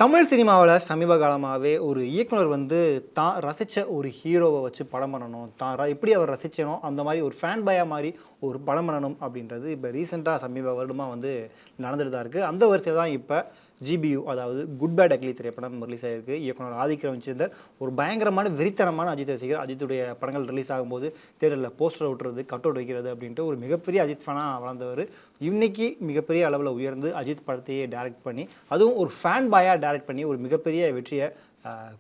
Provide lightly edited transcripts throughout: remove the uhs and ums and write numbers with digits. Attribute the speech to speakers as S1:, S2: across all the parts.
S1: தமிழ் சினிமாவில் சமீப காலமாகவே ஒரு இயக்குனர் வந்து தான் ரசித்த ஒரு ஹீரோவை வச்சு படம் பண்ணணும், எப்படி அவர் ரசிச்சனோ அந்த மாதிரி ஒரு ஃபேன் பாயா மாதிரி ஒரு படம் பண்ணணும் அப்படின்றது இப்போ ரீசெண்டாக சமீப வருடமாக வந்து நடந்துட்டு தான் இருக்குது. அந்த வரிசையில் தான் இப்போ ஜிபியு, அதாவது குட் பேட் அக்லி திரைப்படம் ரிலீஸ் ஆகிருக்கு. இயக்குனர் ஆதிக் ரவிச்சந்தர் ஒரு பயங்கரமான வெறித்தனமான அஜித் ரசிகர். அஜித்துடைய படங்கள் ரிலீஸ் ஆகும்போது தேட்டரில் போஸ்டர் விட்டுறது, கட் அவுட் வைக்கிறது அப்படின்ட்டு ஒரு மிகப்பெரிய அஜித் ஃபேனாக வளர்ந்தவர். இன்னைக்கு மிகப்பெரிய அளவில் உயர்ந்து அஜித் படத்தையே டைரக்ட் பண்ணி, அதுவும் ஒரு ஃபேன் பாயாக டைரக்ட் பண்ணி ஒரு மிகப்பெரிய வெற்றியை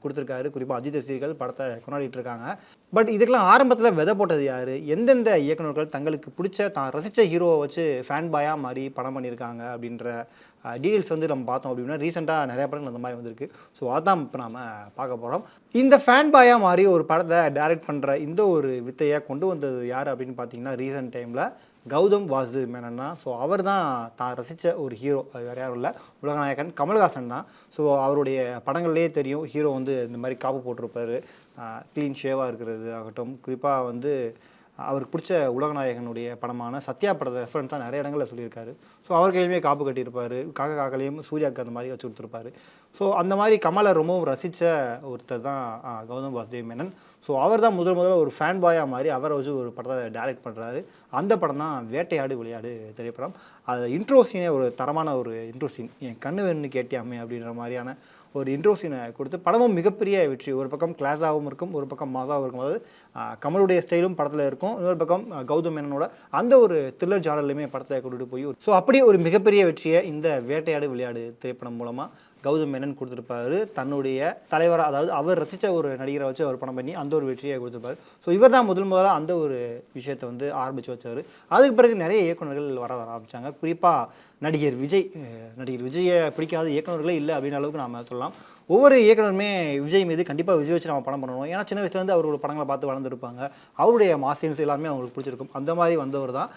S1: கொடுத்துருக்காரு. குறிப்பாக அஜித் ரசிகர்கள் படத்தை கொண்டாடிட்டு இருக்காங்க. பட் இதுக்கெல்லாம் ஆரம்பத்தில் விதை போட்டது யார், எந்தெந்த இயக்குநர்கள் தங்களுக்கு பிடிச்ச தான் ரசித்த ஹீரோவை வச்சு ஃபேன் பாயாக மாதிரி படம் பண்ணியிருக்காங்க அப்படின்ற டீட்டெயில்ஸ் வந்து நம்ம பார்த்தோம் அப்படின்னா ரீசெண்டாக நிறைய படங்கள் அந்த மாதிரி வந்திருக்கு. ஸோ அதான் இப்போ நாம் பார்க்க போகிறோம். இந்த ஃபேன் பாயாக மாதிரி ஒரு படத்தை டைரக்ட் பண்ணுற இந்த ஒரு வித்தையை கொண்டு வந்தது யார் அப்படின்னு பார்த்தீங்கன்னா ரீசெண்ட் டைமில் கௌதம் வாசுதேவ் மேனன் தான். ஸோ அவர் தான் தான் ரசித்த ஒரு ஹீரோ, அது வேறு யாரும் இல்லை, உலகநாயகன் கமல்ஹாசன் தான். ஸோ அவருடைய படங்கள்லேயே தெரியும், ஹீரோ வந்து இந்த மாதிரி காப்பு போட்டிருப்பார், க்ளீன் ஷேவாக இருக்கிறது ஆகட்டும். குறிப்பாக வந்து அவருக்கு பிடிச்ச உலகநாயகனுடைய படமான சத்யா படத்தை ரெஃபரன்ஸாக நிறைய இடங்களில் சொல்லியிருக்காரு. ஸோ அவர் கையிலுமே காப்பு கட்டியிருப்பார், காக்காலையும் சூர்யாவுக்கு அந்த மாதிரி வச்சு கொடுத்துருப்பாரு. ஸோ அந்த மாதிரி கமலை ரொம்பவும் ரசித்த ஒருத்தர் தான் கௌதம் வாசுதேவ் மேனன். ஸோ அவர் தான் முதல்ல ஒரு ஃபேன் பாயாக மாதிரி அவரை வச்சு ஒரு படத்தை டைரக்ட் பண்ணுறாரு. அந்த படம் தான் வேட்டையாடு விளையாடு திரைப்படம். அது இன்ட்ரோ சீனே ஒரு தரமான ஒரு இன்ட்ரோ சீன், என் கண்ணு வேணும்னு கேட்டியாமே அப்படின்ற மாதிரியான ஒரு இன்ட்ரோ சீனை கொடுத்து படமும் மிகப்பெரிய வெற்றி. ஒரு பக்கம் கிளாஸாகவும் இருக்கும், ஒரு பக்கம் மாசாகவும் இருக்கும். அதாவது கமலுடைய ஸ்டைலும் படத்தில் இருக்கும், இன்னொரு பக்கம் கௌதம் மேனனோட அந்த ஒரு த்ரில்லர் ஜானர்லையுமே படத்தை கொண்டுட்டு போய் ஸோ அப்படியே ஒரு மிகப்பெரிய வெற்றியை இந்த வேட்டையாடு விளையாடு திரைப்படம் மூலமாக கௌதம் மேனன் கொடுத்துருப்பாரு. தன்னுடைய தலைவராக, அதாவது அவர் ரசித்த ஒரு நடிகரை வச்சு அவர் படம் பண்ணி அந்த ஒரு வெற்றியை கொடுத்துருப்பாரு. ஸோ இவர் தான் முதலாக அந்த ஒரு விஷயத்தை வந்து ஆரம்பித்து வச்சார். அதுக்கு பிறகு நிறைய இயக்குநர்கள் வர ஆரம்பித்தாங்க. குறிப்பாக நடிகர் விஜயை பிடிக்காத இயக்குநர்களே இல்லை அப்படின்னு அளவுக்கு நாம் சொல்லலாம். ஒவ்வொரு இயக்குனருமே விஜய் மீது கண்டிப்பாக விஜய் வச்சு நம்ம படம் பண்ணணும், ஏன்னா சின்ன வயசுலேருந்து அவரோட படங்களை பார்த்து வளர்ந்துருப்பாங்க, அவருடைய மாசின்ஸ் எல்லாமே அவங்களுக்கு பிடிச்சிருக்கும். அந்த மாதிரி வந்தவர் தான்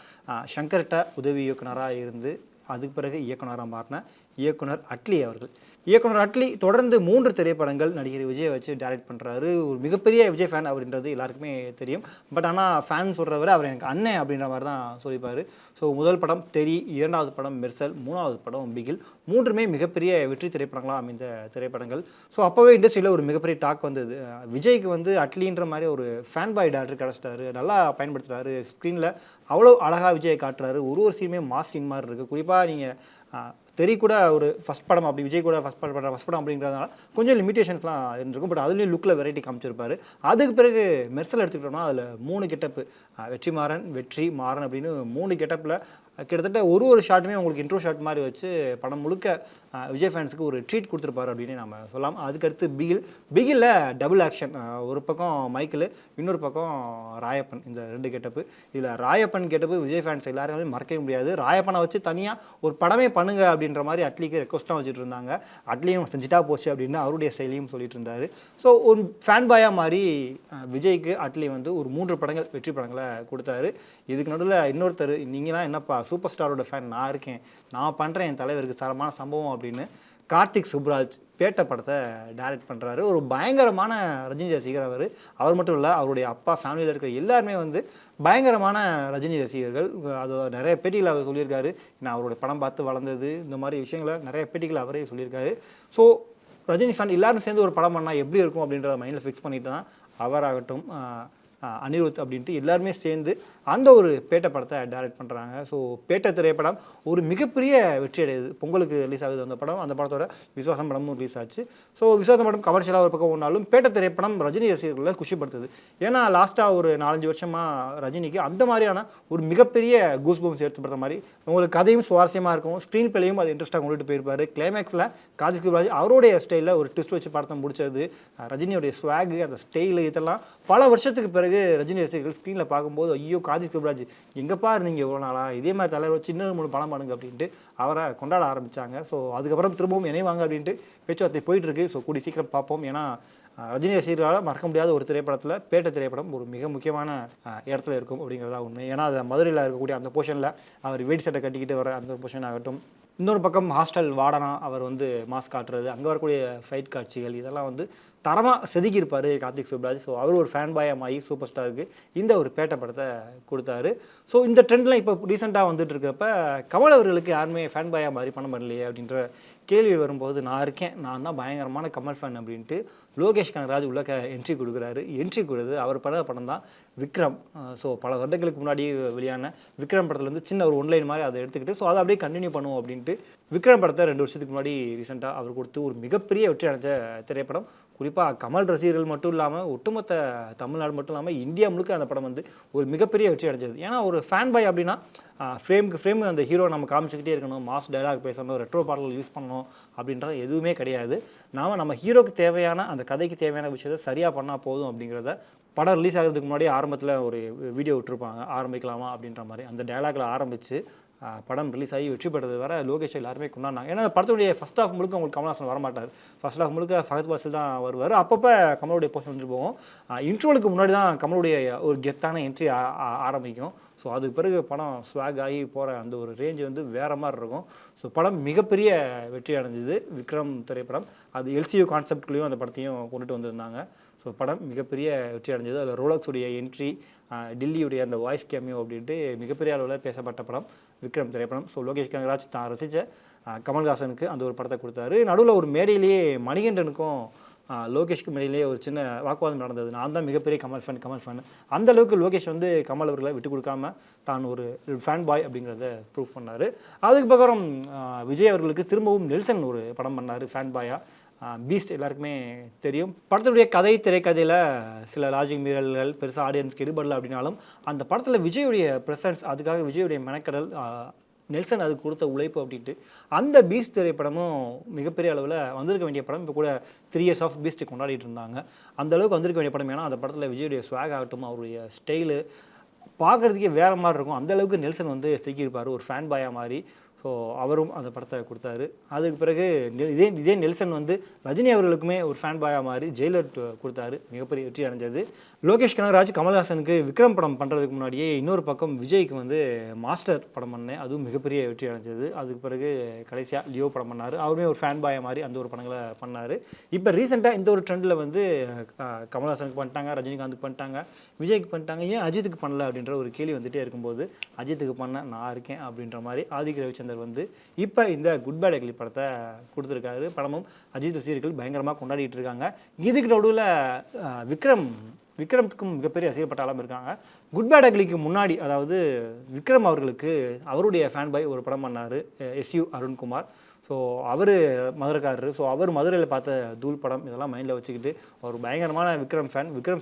S1: சங்கர்கிட்ட உதவி இயக்குனராக இருந்து அதுக்கு பிறகு இயக்குனராக மாறின இயக்குனர் அட்லி அவர்கள். இயக்குனர் அட்லி தொடர்ந்து 3 திரைப்படங்கள் நடிகர் விஜயை வச்சு டைரக்ட் பண்ணுறாரு. ஒரு மிகப்பெரிய விஜய் ஃபேன் அப்படின்றது எல்லாருக்குமே தெரியும். பட் ஆனால் ஃபேன் சொல்கிறவரை அவர் எனக்கு அண்ணன் அப்படின்ற மாதிரி தான் சொல்லிப்பார். ஸோ முதல் படம் தெரி, 2வது படம் மெர்சல், 3வது படம் பிகில், 3மே மிகப்பெரிய வெற்றி திரைப்படங்களாக அமைந்த திரைப்படங்கள். ஸோ அப்போவே இண்டஸ்ட்ரியில் ஒரு மிகப்பெரிய டாக் வந்தது, விஜய்க்கு வந்து அட்லின்ற மாதிரி ஒரு ஃபேன் பாய் டேரக்டர் கிடச்சிட்டாரு, நல்லா பயன்படுத்துகிறாரு, ஸ்க்ரீனில் அவ்வளோ அழகாக விஜயை காட்டுறாரு, ஒரு சீனுமே மாஸ் சீன் மாதிரி இருக்குது. குறிப்பாக நீங்கள் தெரி கூட ஒரு ஃபஸ்ட் படம், அப்படி விஜய் கூட ஃபஸ்ட் படம் அப்படிங்கிறதுனால கொஞ்சம் லிமிடேஷன்ஸ்லாம் இருந்திருக்கும். பட் அதுலேயும் லுக்கில் வெரைட்டி காமிச்சிருப்பார். அதுக்கு பிறகு மெர்சல் எடுத்துக்கிட்டோம்னா அதில் 3 கெட்டப்பு, வெற்றி மாறன் அப்படின்னு 3 கெட்டப்பில் கிட்டத்தட்ட ஒரு ஷாட்டுமே உங்களுக்கு இன்ட்ரோ ஷாட் மாதிரி வச்சு படம் முழுக்க விஜய் ஃபேன்ஸுக்கு ஒரு ட்ரீட் கொடுத்துருப்பாரு அப்படின்னு நம்ம சொல்லலாம். அதுக்கடுத்து பிகிலில் டபுள் ஆக்ஷன், ஒரு பக்கம் மைக்கிள், இன்னொரு பக்கம் ராயப்பன், இந்த 2 கெட்டப்பு. இதில் ராயப்பன் கெட்டப்பு விஜய் ஃபேன்ஸ் எல்லாருமே மறக்கவே முடியாது. ராயப்பனை வச்சு தனியாக ஒரு படமே பண்ணுங்க அப்படின்ற மாதிரி அட்லிக்கு ரெக்வஸ்ட்டாக வச்சுட்டு இருந்தாங்க. அட்லியும் செஞ்சுட்டா போச்சு அப்படின்னு அவருடைய ஸ்டைலையும் சொல்லிட்டு இருந்தார். ஸோ ஒரு ஃபேன் பாயாக மாதிரி விஜய்க்கு அட்லி வந்து ஒரு 3 படங்கள் வெற்றி படங்களை கொடுத்தாரு. இதுக்கு நடுவில் இன்னொருத்தர், நீங்களாம் என்னப்பா சூப்பர் ஸ்டாரோட ஃபேன், நான் இருக்கேன், நான் பண்ணுறேன் என் தலைவருக்கு தரமான சம்பவம் அப்படின்னு கார்த்திக் சுப்ராஜ் பேட்ட படத்தை டைரக்ட் பண்ணுறாரு. ஒரு பயங்கரமான ரஜினி ரசிகர் அவர் மட்டும் இல்லை, அவருடைய அப்பா, ஃபேமிலியில் இருக்கிற எல்லாருமே வந்து பயங்கரமான ரஜினி ரசிகர்கள். அது நிறைய பேட்டிகள் அவர் சொல்லியிருக்காரு, நான் அவருடைய படம் பார்த்து வளர்ந்தது, இந்த மாதிரி விஷயங்களை நிறைய பேட்டிகள் அவரே சொல்லியிருக்காரு. ஸோ ரஜினி ஃபேன் எல்லாரும் சேர்ந்து ஒரு படம் பண்ணால் எப்படி இருக்கும் அப்படின்றத மைண்டில் ஃபிக்ஸ் பண்ணிட்டு தான் அவராகட்டும் அனிருத் அப்படின்ட்டு எல்லாருமே சேர்ந்து அந்த ஒரு பேட்ட படத்தை டைரக்ட் பண்ணுறாங்க. ஸோ பேட்ட திரைப்படம் ஒரு மிகப்பெரிய வெற்றி அடையுது. பொங்கலுக்கு ரிலீஸ் ஆகுது அந்த படம். அந்த படத்தோட விசுவாசம் படமும் ரிலீஸ் ஆச்சு. ஸோ விசுவாசம் படம் கமர்ஷியலாக ஒரு பக்கம் ஒன்றாலும் பேட்ட திரைப்படம் ரஜினி ரசிகர்களை குஷிப்படுத்துது. ஏன்னா லாஸ்ட்டாக ஒரு 4-5 வருஷமாக ரஜினிக்கு அந்த மாதிரியான ஒரு மிகப்பெரிய கூஸ் பம்ஸ் ஏற்படுத்துற மாதிரி உங்களுக்கு கதையும் சுவாரஸ்யமாக இருக்கும், ஸ்க்ரீன் பிளேயும் அது இன்ட்ரெஸ்ட்டாக கொண்டுட்டு போயிருப்பார். கிளைமேக்ஸில் கார்த்திக் சுப்ராஜ் அவருடைய ஸ்டைலில் ஒரு ட்விஸ்ட் வச்சு படத்தை முடிச்சது, ரஜினியோடைய ஸ்வாகு, அந்த ஸ்டைலு, இதெல்லாம் பல வருஷத்துக்கு பிறகு ரஜினி ரசிகர்கள் ஸ்க்ரீனில் பார்க்கும்போது ஐயோ கார்த்திக் சுப்ராஜ் எங்கப்பா இருந்தீங்க இவ்வளோ நாளாக, இதே மாதிரி தலைவர் வச்சு இன்னும் 3 படம் பண்ணுங்க அப்படின்ட்டு அவரை கொண்டாட ஆரம்பித்தாங்க. ஸோ அதுக்கப்புறம் திரும்பவும் இணைவாங்க அப்படின்ட்டு பேச்சுவார்த்தை போயிட்டுருக்கு. ஸோ கூடி சீக்கிரம் பார்ப்போம். ஏன்னா ரஜினி ரசிகர்களால் மறக்க முடியாத ஒரு திரைப்படத்தில் பேட்ட திரைப்படம் ஒரு மிக முக்கியமான இடத்துல இருக்கும் அப்படிங்கிறதா உண்மை. ஏன்னா அது மதுரையில் இருக்கக்கூடிய அந்த போர்ஷனில் அவர் வேடி சட்டை கட்டிக்கிட்டு வர அந்த ஒரு போர்ஷன் ஆகட்டும், இன்னொரு பக்கம் ஹாஸ்டல் வார்டனா அவர் வந்து மாஸ்க் காட்டுறது, அங்கே வரக்கூடிய ஃபைட் காட்சிகள், இதெல்லாம் வந்து தரமாக செதுக்கியிருப்பார் கார்த்திக் சுப்ராஜ். ஸோ அவர் ஒரு ஃபேன் பாயாக ஆகி சூப்பர் ஸ்டாருக்கு இந்த ஒரு பேட்ட படத்தை கொடுத்தாரு. ஸோ இந்த ட்ரெண்ட்லாம் இப்போ ரீசெண்டாக வந்துட்டு இருக்கப்ப கமல் அவர்களுக்கு யாருமே ஃபேன் பாயாக மாதிரி பண்ண பண்ணலையே அப்படின்ற கேள்வி வரும்போது நான் இருக்கேன், நான் தான் பயங்கரமான கமல் ஃபேன் அப்படின்ட்டு லோகேஷ் கனகராஜ் உள்ள என்ட்ரி கொடுக்குறாரு. என்ட்ரி கொடுத்து அவர் படம் தான் விக்ரம். ஸோ பல வருடங்களுக்கு முன்னாடி வெளியான விக்ரம் படத்தில் வந்து சின்ன ஒரு ஒன்லைன் மாதிரி அதை எடுத்துக்கிட்டு ஸோ அதை அப்படியே கண்டினியூ பண்ணுவோம் அப்படின்ட்டு விக்ரம் படத்தை 2 வருஷத்துக்கு முன்னாடி ரீசெண்டாக அவர் கொடுத்து ஒரு மிகப்பெரிய வெற்றி அடைஞ்ச திரைப்படம். குறிப்பாக கமல் ரசிகர்கள் மட்டும் இல்லாமல் ஒட்டுமொத்த தமிழ்நாடு மட்டும் இல்லாமல் இந்தியா முழுக்க அந்த படம் வந்து ஒரு மிகப்பெரிய வெற்றி அடைஞ்சது. ஏன்னா ஒரு ஃபேன் பாய் அப்படின்னா ஃப்ரேம் அந்த ஹீரோ நம்ம காமிச்சிக்கிட்டே இருக்கணும், மாஸ் டைலாக் பேசணும், ரெட்ரோ பாடல் யூஸ் பண்ணணும் அப்படின்றது எதுவுமே கிடையாது. நம்ம ஹீரோக்கு தேவையான அந்த கதைக்கு தேவையான விஷயத்தை சரியாக பண்ணால் போதும் அப்படிங்கிறத படம் ரிலீஸ் ஆகிறதுக்கு முன்னாடி ஆரம்பத்தில் ஒரு வீடியோ விட்டுருப்பாங்க, ஆரம்பிக்கலாமா அப்படின்ற மாதிரி. அந்த டைலாக்ல ஆரம்பித்து படம் ரிலீஸ் ஆகி வெற்றி பெற்றது வர லோகேஷ் எல்லாருமே கொண்டாடினாங்க. ஏன்னா படத்துடைய ஃபர்ஸ்ட் ஹாஃப் முழுக்க உங்களுக்கு கமல்ஹாசன் வரமாட்டார். ஃபர்ஸ்ட் ஹாஃப் முழுக்க ஃபஹத் பாசில் தான் வருவார். அப்பப்போ கமலுடைய போஸ்ட் வந்துட்டு போகும். இன்ட்ரோலுக்கு முன்னாடி தான் கமலுடைய ஒரு கெத்தான என்ட்ரி ஆரம்பிக்கும். ஸோ அதுக்கு பிறகு படம் ஸ்வாக் ஆகி போகிற அந்த ஒரு ரேஞ்சு வந்து வேறு மாதிரி இருக்கும். ஸோ படம் மிகப்பெரிய வெற்றி அடைஞ்சது விக்ரம் திரைப்படம். அது எல்சியூ கான்செப்ட்குள்ளேயும் அந்த படத்தையும் கொண்டுட்டு வந்திருந்தாங்க. ஸோ படம் மிகப்பெரிய வெற்றி அடைஞ்சது. அதில் ரோலக்ஸுடைய என்ட்ரி, டில்லியுடைய அந்த வாய்ஸ் கேமியோ அப்படின்ட்டு மிகப்பெரிய அளவில் பேசப்பட்ட படம் விக்ரம் திரைப்படம். ஸோ லோகேஷ் கனகராஜ் தான் ரசித்த கமல்ஹாசனுக்கு அந்த ஒரு படத்தை கொடுத்தாரு. நடுவில் ஒரு மேடையிலேயே மணிகண்டனுக்கும் லோகேஷ்க்கு மேலேயே ஒரு சின்ன வாக்குவாதம் நடந்தது. நான் தான் மிகப்பெரிய கமல் ஃபேன். அந்த அளவுக்கு லோகேஷ் வந்து கமல் அவர்களை விட்டு கொடுக்காம தான் ஒரு ஃபேன் பாய் அப்படிங்கிறத ப்ரூவ் பண்ணார். அதுக்கு பக்கம் விஜய் அவர்களுக்கு திரும்பவும் நெல்சன் ஒரு படம் பண்ணார் ஃபேன் பாயா. பீஸ்ட் எல்லாருக்குமே தெரியும். படத்துடைய கதை திரைக்கதையில் சில லாஜிக் மீறல்கள் பெருசாக ஆடியன்ஸ்க்கு எடுபடலை அப்படின்னாலும் அந்த படத்தில் விஜயுடைய ப்ரெசன்ஸ், அதுக்காக விஜயுடைய மெனக்கடல், நெல்சன் அதுக்கு கொடுத்த உழைப்பு அப்படின்ட்டு அந்த பீஸ்ட் திரைப்படமும் மிகப்பெரிய அளவில் வந்திருக்க வேண்டிய படம். இப்போ கூட 3 years ஆஃப் பீஸ்ட் கொண்டாடிட்டு இருந்தாங்க. அந்த அளவுக்கு வந்திருக்க வேண்டிய படம். ஏன்னா அந்த படத்தில் விஜயுடைய ஸ்வாக் ஆகட்டும், அவருடைய ஸ்டைலு பார்க்குறதுக்கே வேறு மாதிரி இருக்கும். அந்த அளவுக்கு நெல்சன் வந்து சிக்கியிருப்பார் ஒரு ஃபேன் பாயாக மாதிரி. ஸோ அவரும் அந்த படத்தை கொடுத்தாரு. அதுக்கு பிறகு இதே நெல்சன் வந்து ரஜினி அவர்களுக்குமே ஒரு ஃபேன் பாயாக மாதிரி ஜெயிலர் கொடுத்தாரு. மிகப்பெரிய வெற்றி அடைஞ்சது. லோகேஷ் கனகராஜ் கமல்ஹாசனுக்கு விக்ரம் படம் பண்ணுறதுக்கு முன்னாடியே இன்னொரு பக்கம் விஜய்க்கு வந்து மாஸ்டர் படம் பண்ணேன், அதுவும் மிகப்பெரிய வெற்றி அடைஞ்சது. அதுக்கு பிறகு கடைசியாக லியோ படம் பண்ணார். அவருமே ஒரு ஃபேன் பாயை மாதிரி அந்த ஒரு படங்களை பண்ணார். இப்போ ரீசெண்டாக இந்த ஒரு ட்ரெண்டில் வந்து கமல்ஹாசனுக்கு பண்ணிட்டாங்க, ரஜினிகாந்துக்கு பண்ணிட்டாங்க, விஜய்க்கு பண்ணிட்டாங்க, ஏன் அஜித்துக்கு பண்ணல அப்படின்ற ஒரு கேள்வி வந்துகிட்டே இருக்கும்போது அஜித்துக்கு பண்ண நான் இருக்கேன் அப்படின்ற மாதிரி ஆதிக் ரவிச்சந்தர் வந்து இப்போ இந்த குட் பேட் அக்லி படத்தை கொடுத்துருக்காரு. படமும் அஜித் ரசிகர்கள் பயங்கரமாக கொண்டாடிட்டு இருக்காங்க. இதுக்கு நடுவில் விக்ரம்த்துக்கும் மிகப்பெரிய ரசிகப்பட்ட ஆளும் இருக்காங்க. குட் பேட் அக்லிக்கு முன்னாடி, அதாவது விக்ரம் அவர்களுக்கு அவருடைய ஃபேன் பாய் ஒரு படம் பண்ணார், SU அருண்குமார். ஸோ அவர் மதுரைக்காரரு. ஸோ அவர் மதுரையில் பார்த்த தூள் படம் இதெல்லாம் மைண்டில் வச்சுக்கிட்டு அவர் பயங்கரமான விக்ரம்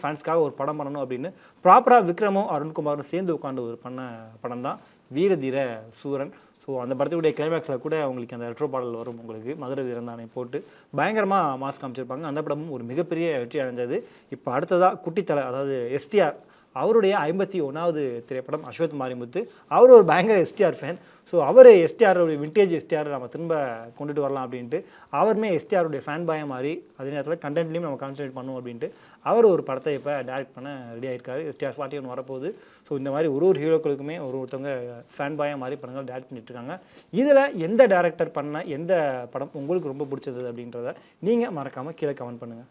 S1: ஃபேன்ஸ்க்காக ஒரு படம் பண்ணணும் அப்படின்னு ப்ராப்பராக விக்ரமும் அருண்குமாரும் சேர்ந்து உட்காந்து ஒரு பண்ண படம் தான் வீரதீர சூரன். ஸோ அந்த படத்துடைய கிளைமேக்ஸில் கூட உங்களுக்கு அந்த ரெட்ரோ பாடல் வரும். உங்களுக்கு மதுரை வீரந்தானை போட்டு பயங்கரமாக மாஸ் காமிச்சிருப்பாங்க. அந்த படமும் ஒரு மிகப்பெரிய வெற்றி அடைஞ்சது. இப்போ அடுத்ததாக குட்டித்தலை, அதாவது எஸ்டிஆர் அவருடைய 51வது திரைப்படம் அஸ்வத் மாரிமுத்து. அவர் ஒரு பயங்கர எஸ்டிஆர் ஃபேன். ஸோ அவர் எஸ்டிஆருடைய விண்டேஜ் எஸ்டிஆர் நம்ம திரும்ப கொண்டுட்டு வரலாம் அப்படின்ட்டு அவருமே எஸ்டிஆருடைய ஃபேன் பாயாக மாதிரி அதே நேரத்தில் கண்டென்ட்லேயும் நம்ம கான்சன்ட்ரேட் பண்ணுவோம் அப்படின்ட்டு அவர் ஒரு படத்தை இப்போ டைரக்ட் பண்ண ரெடி ஆகிருக்காரு. எஸ்டிஆர் 41 வரப்போகுது. ஸோ இந்த மாதிரி ஒரு ஹீரோக்களுக்குமே ஒருத்தவங்க ஃபேன் பாயாக மாதிரி படங்கள் டைரக்ட் பண்ணிட்டு இருக்காங்க. இதில் எந்த டேரக்டர் பண்ண எந்த படம் உங்களுக்கு ரொம்ப பிடிச்சது அப்படின்றத நீங்கள் மறக்காமல் கீழே கமெண்ட் பண்ணுங்கள்.